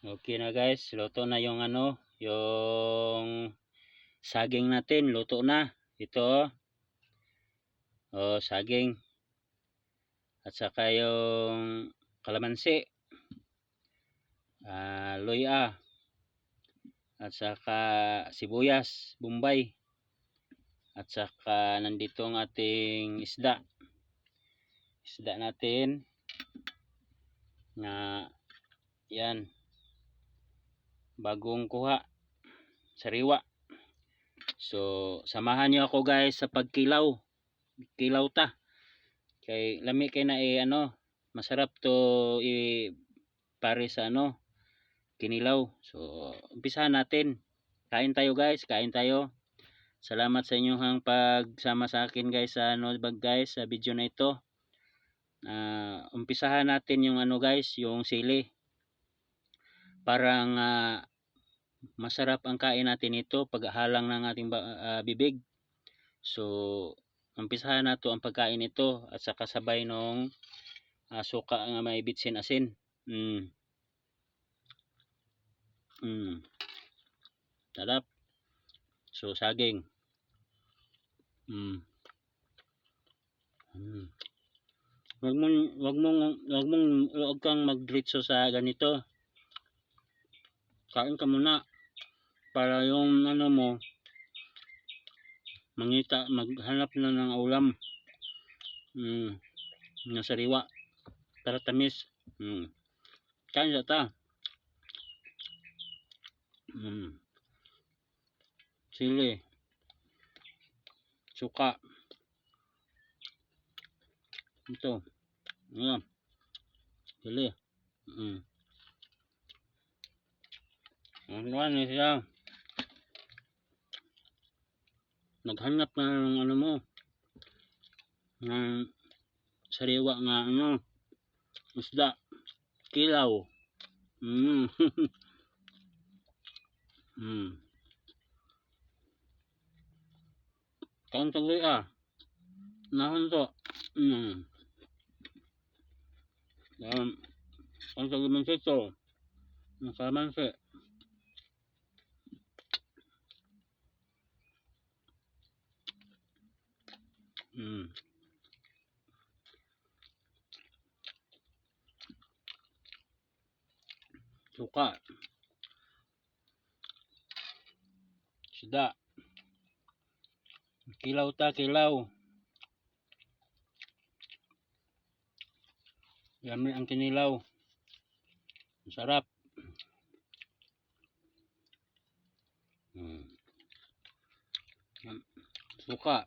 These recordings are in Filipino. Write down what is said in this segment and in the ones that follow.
Okay na guys, luto na yung yung saging natin, luto na. Ito, saging. At saka yung kalamansi, luya, at saka sibuyas, bombay. At saka nandito ang ating isda. Isda natin na yan, bagong kuha, sariwa. So, samahan niyo ako guys sa pagkilaw. Kilaw ta. Kay lami kay na masarap to pare sa kinilaw. So, umpisahan natin. Kain tayo guys, kain tayo. Salamat sa inyong pagsama sa akin guys sa sa video na ito. Umpisahan natin yung guys, yung sili. Parang masarap ang kain natin ito paghalang ng ating bibig. So, umpisahan nato ang pagkain ito at saka sabay nung suka nga may bitsin asin. Sarap. So, saging. Wag kang magdiretso sa ganito. Kain ka muna para yung mo maghanap na ng ulam. Na sariwa para tamis. Kain ta. Sili, suka. Ito. Ayan. Sili. Ano siya? Naghanap na ng mo ng sariwa nga isda. Kilaw. Kain tuloy Nahon to. Ang kalamansi to. Ang kalamansi. Suka. Isda. Kilaw ta, kilaw. Yummy ang kinilaw. Sarap. Suka.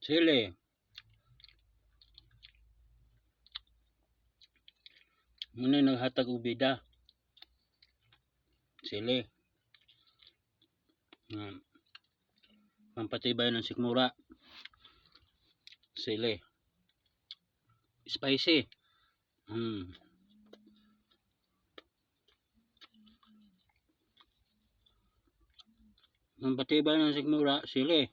Sili. Muna naghatag ubida. Sili. Pampatibay ng sikmura. Sili. Spicy. Pampatibay ng sikmura. Sili.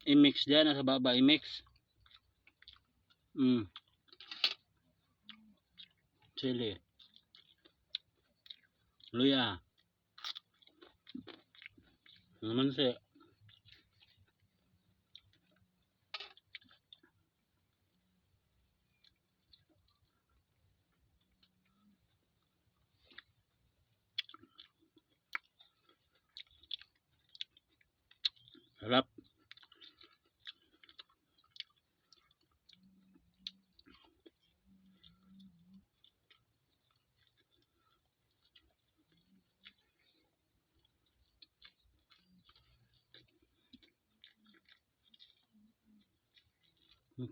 I-mix dyan, nasa baba i-mix. Sili. Luya. Kalamansi. Sarap.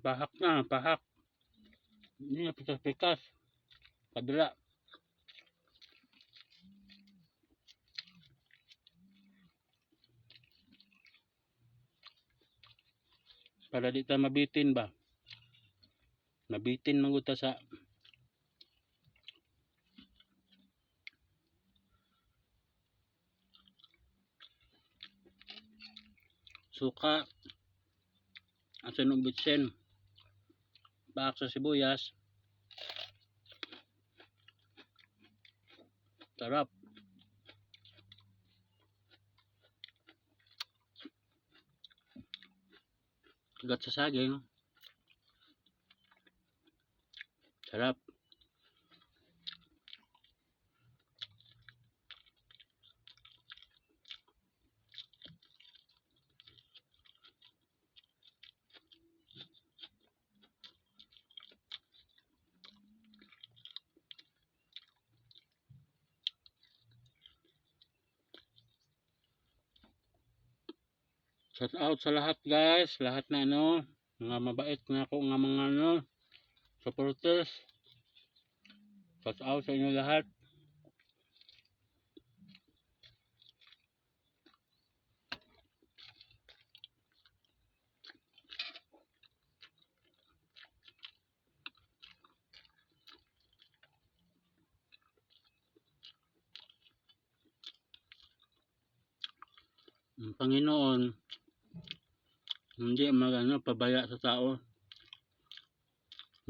Pahak na, pahak. Hindi na pikas-pikas. Kabila. para di ta mabitin ba. Mabitin man gud ta sa suka, asin ng bitsen, baak sa sibuyas. Sarap. Kagat sa saging. Sarap. Shout out sa lahat guys, lahat na mga mabait na ako nga mga supporters. Shout out sa inyo lahat. Ang Panginoon hindi pabaya sa tao.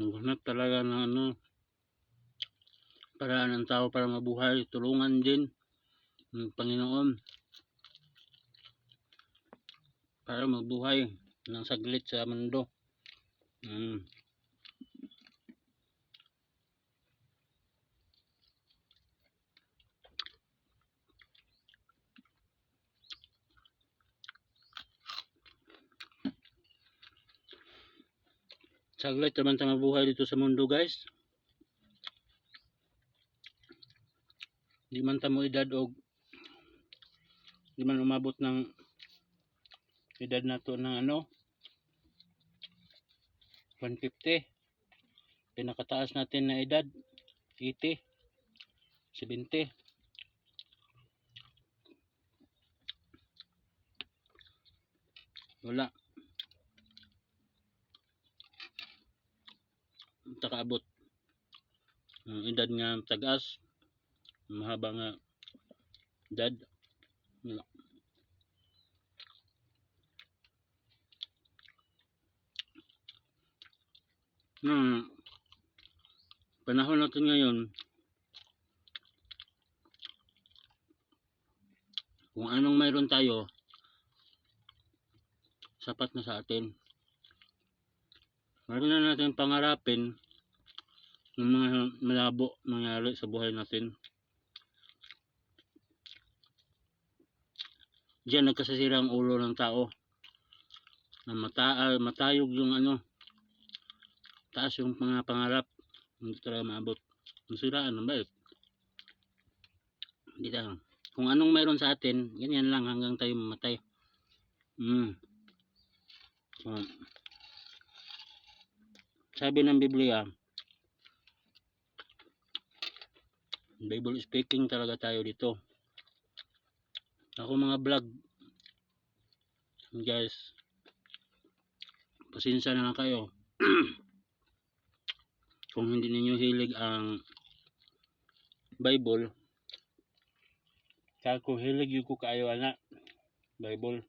Maghanap talaga ng paraan ng tao para mabuhay. Tulungan din ng Panginoon para mabuhay ng saglit sa mundo. Saglit naman sa mabuhay dito sa mundo guys. Di man tamo edad o di man umabot ng edad nato ng 150. Pinakataas natin na edad 80, 70. Wala. Takaabot ang edad nga tagas, mahaba nga edad. Wala. Panahon natin ngayon, kung anong mayroon tayo, sapat na sa atin. Meron na natin pangarapin ng mga malabo nangyari sa buhay natin. Diyan nagkasasira ang ulo ng tao. Na matayog yung taas yung mga pangarap, hindi talaga maabot. Masiraan ng bait. Hindi lang. Kung anong mayroon sa atin, ganyan lang hanggang tayo mamatay. So, sabi ng Biblia, Bible speaking talaga tayo dito. Ako mga vlog, guys, pasensya na lang kayo. Kung hindi ninyo hilig ang Bible, kaya ko hilig yung ko kayo Bible.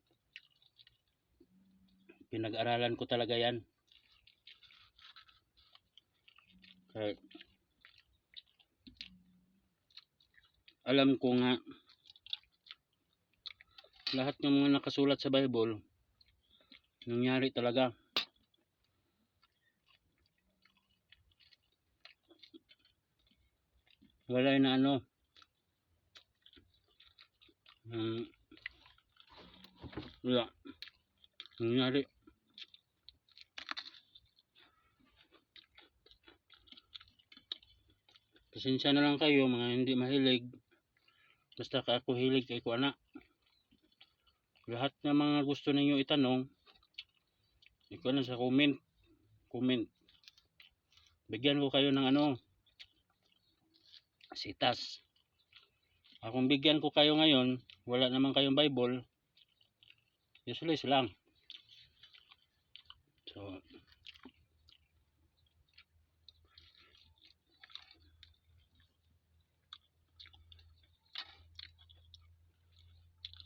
Pinag-aralan ko talaga yan. Kaya, alam ko nga lahat ng mga nakasulat sa Bible nangyari talaga. Wala na wala nangyari. Pasensya na lang kayo mga hindi mahilig. Basta ako hilig kay ko lahat ng mga gusto ninyo itanong, ikaw na sa comment. Bigyan ko kayo ng sitas. Kung bigyan ko kayo ngayon, wala naman kayong Bible, useless lang. So,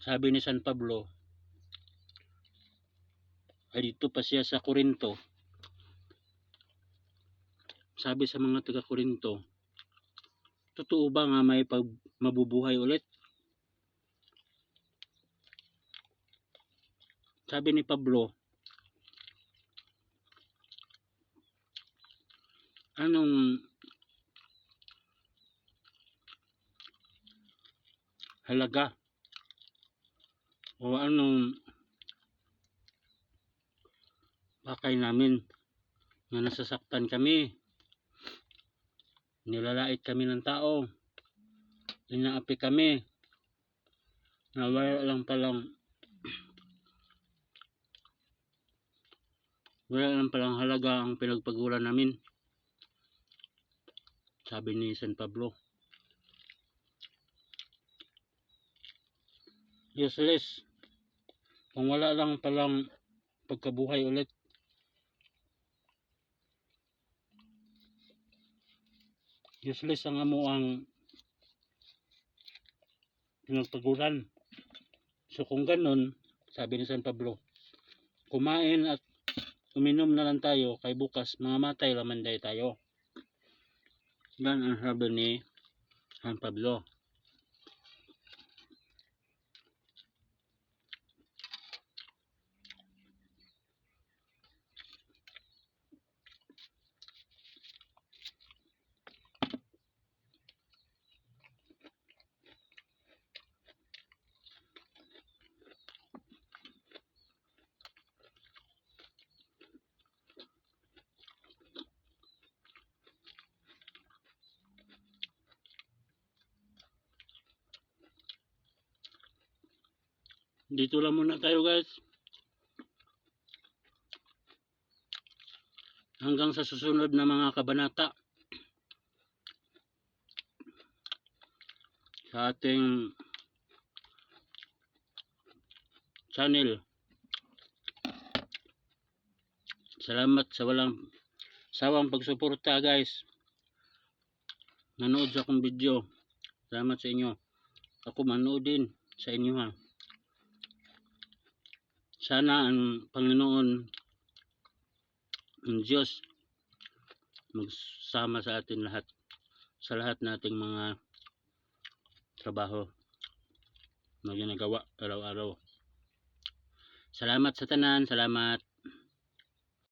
sabi ni San Pablo, ay dito pa siya sa Corinto. Sabi sa mga taga Corinto, totoo ba nga may mabubuhay ulit? Sabi ni Pablo, anong halaga o anong pakay namin na nasasaktan kami, nilalait kami ng tao, inaapi kami, na wala lang palang halaga ang pinagpaguran namin. Sabi ni San Pablo, useless kung wala lang palang pagkabuhay ulit. Useless ang amo ang pinagpaguran. So kung ganun, sabi ni San Pablo, kumain at uminom na lang tayo, kay bukas mga matay laman day tayo. Yan ang sabi ni San Pablo. Dito lang muna tayo guys. Hanggang sa susunod na mga kabanata sa ating channel. Salamat sa walang sawang pagsuporta guys. Nanood sa akong video. Salamat sa inyo. Ako manood din sa inyo ha. Sana ang Panginoon, ang Diyos, magsama sa atin lahat, sa lahat nating mga trabaho na ginagawa araw-araw. Salamat sa tanan, salamat.